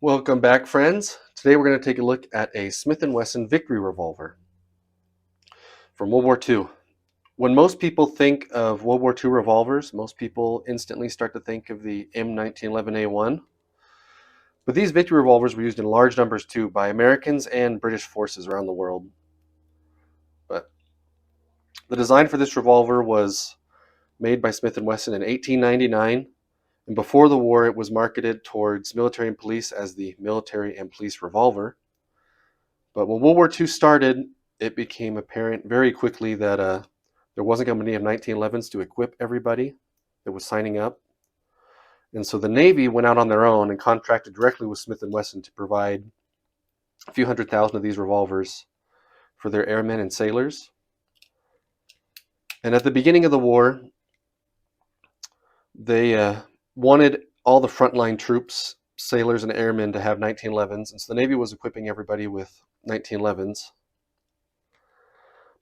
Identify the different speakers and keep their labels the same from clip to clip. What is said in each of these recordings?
Speaker 1: Welcome back, friends. Today we're going to take a look at a Smith & Wesson Victory revolver from World War II. When most people think of World War II revolvers, most people instantly start to think of the M1911A1. But these Victory revolvers were used in large numbers too by Americans and British forces around the world. But the design for this revolver was made by Smith & Wesson in 1899. And before the war, it was marketed towards military and police as the Military and Police Revolver. But when World War II started, it became apparent very quickly that there wasn't going to be enough 1911s to equip everybody that was signing up. And so the Navy went out on their own and contracted directly with Smith & Wesson to provide a few 100,000 of these revolvers for their airmen and sailors. And at the beginning of the war, they wanted all the frontline troops, sailors and airmen, to have 1911s. And so the Navy was equipping everybody with 1911s.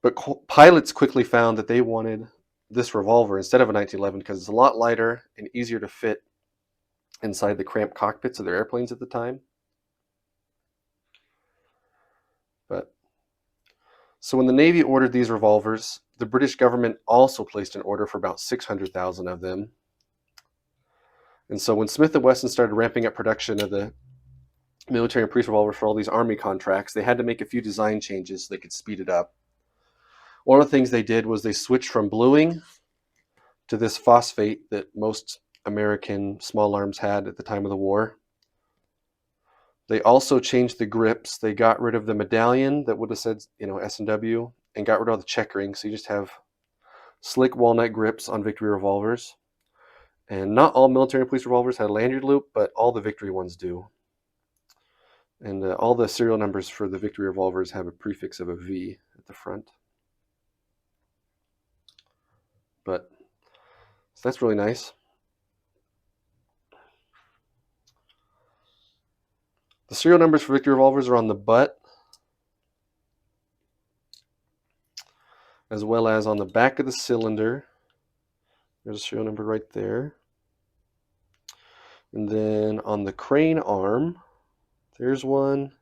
Speaker 1: But pilots quickly found that they wanted this revolver instead of a 1911 because it's a lot lighter and easier to fit inside the cramped cockpits of their airplanes at the time. So when the Navy ordered these revolvers, the British government also placed an order for about 600,000 of them. And so when Smith & Wesson started ramping up production of the military and police revolver for all these army contracts, they had to make a few design changes so they could speed it up. One of the things they did was they switched from bluing to this phosphate that most American small arms had at the time of the war. They also changed the grips. They got rid of the medallion that would have said, S&W, and got rid of all the checkering. So you just have slick walnut grips on Victory revolvers. And not all military and police revolvers had a lanyard loop, but all the Victory ones do. And all the serial numbers for the Victory revolvers have a prefix of a V at the front. So that's really nice. The serial numbers for Victory revolvers are on the butt, as well as on the back of the cylinder. There's a serial number right there. And then on the crane arm, there's one.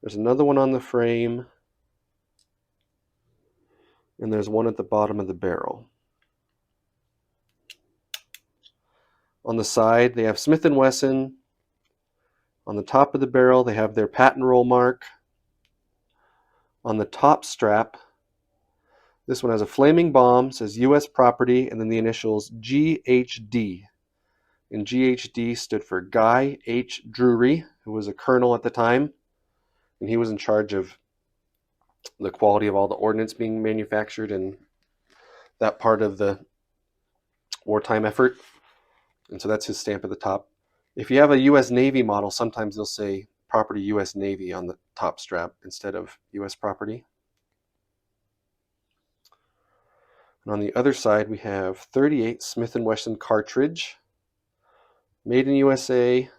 Speaker 1: There's another one on the frame. And there's one at the bottom of the barrel. On the side, they have Smith & Wesson. On the top of the barrel, they have their patent roll mark. On the top strap, this one has a flaming bomb, says U.S. property, and then the initials GHD. And GHD stood for Guy H. Drury, who was a colonel at the time. And he was in charge of the quality of all the ordnance being manufactured in that part of the wartime effort. And so that's his stamp at the top. If you have a U.S. Navy model, sometimes they'll say property U.S. Navy on the top strap instead of U.S. property. And on the other side, we have 38 Smith & Wesson cartridge, made in USA,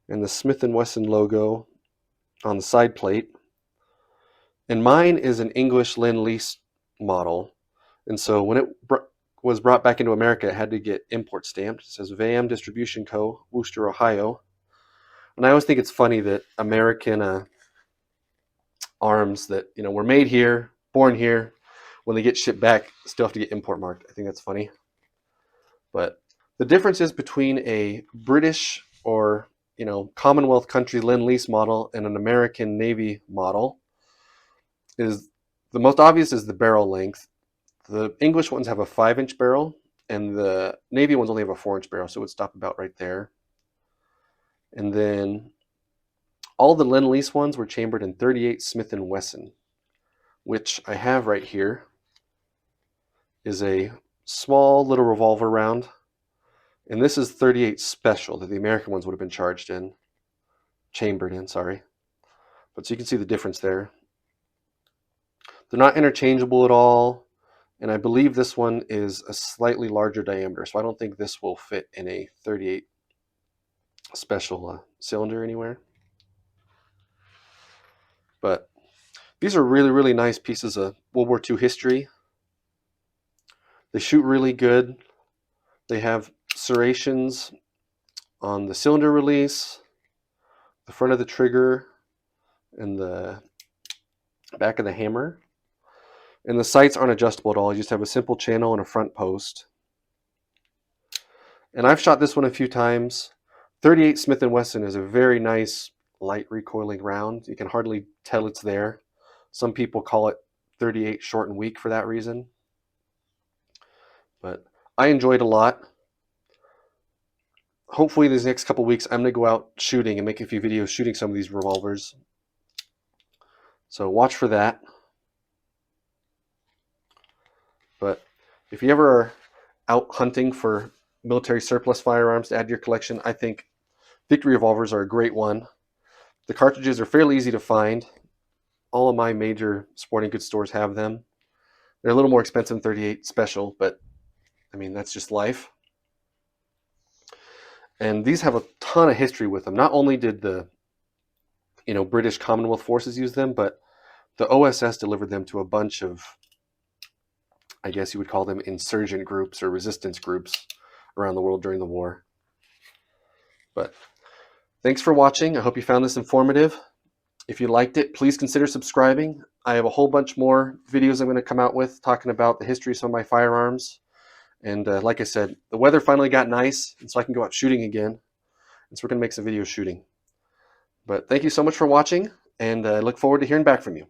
Speaker 1: and the Smith & Wesson logo on the side plate. And mine is an English Lend-Lease model. And so when it was brought back into America, it had to get import stamped. It says VAM Distribution Co., Wooster, Ohio. And I always think it's funny that American arms that were made here, born here, when they get shipped back, still have to get import marked. I think that's funny. But the differences between a British or Commonwealth country Lend-Lease model and an American Navy model is the most obvious is the barrel length. The English ones have a 5-inch barrel, and the Navy ones only have a 4-inch barrel, so it would stop about right there. And then all the Lend-Lease ones were chambered in 38 Smith & Wesson, which I have right here, is a small little revolver round. And this is 38 special that the American ones would have been chambered in, sorry. But so you can see the difference there. They're not interchangeable at all. And I believe this one is a slightly larger diameter, so I don't think this will fit in a 38 special cylinder anywhere. But these are really, really nice pieces of World War II history. They shoot really good. They have serrations on the cylinder release, the front of the trigger and the back of the hammer. And the sights aren't adjustable at all. You just have a simple channel and a front post. And I've shot this one a few times. 38 Smith & Wesson is a very nice light recoiling round. You can hardly tell it's there. Some people call it 38 short and weak for that reason. But I enjoyed it a lot. Hopefully these next couple weeks I'm going to go out shooting and make a few videos shooting some of these revolvers. So watch for that. But if you ever are out hunting for military surplus firearms to add to your collection, I think Victory revolvers are a great one. The cartridges are fairly easy to find. All of my major sporting goods stores have them. They're a little more expensive than 38 Special, but I mean, that's just life. And these have a ton of history with them. Not only did the British Commonwealth forces use them, but the OSS delivered them to a bunch of, I guess you would call them, insurgent groups or resistance groups around the world during the war. But thanks for watching. I hope you found this informative. If you liked it, please consider subscribing. I have a whole bunch more videos I'm going to come out with talking about the history of some of my firearms. And like I said, the weather finally got nice, and so I can go out shooting again. And so we're going to make some videos shooting. But thank you so much for watching, and I look forward to hearing back from you.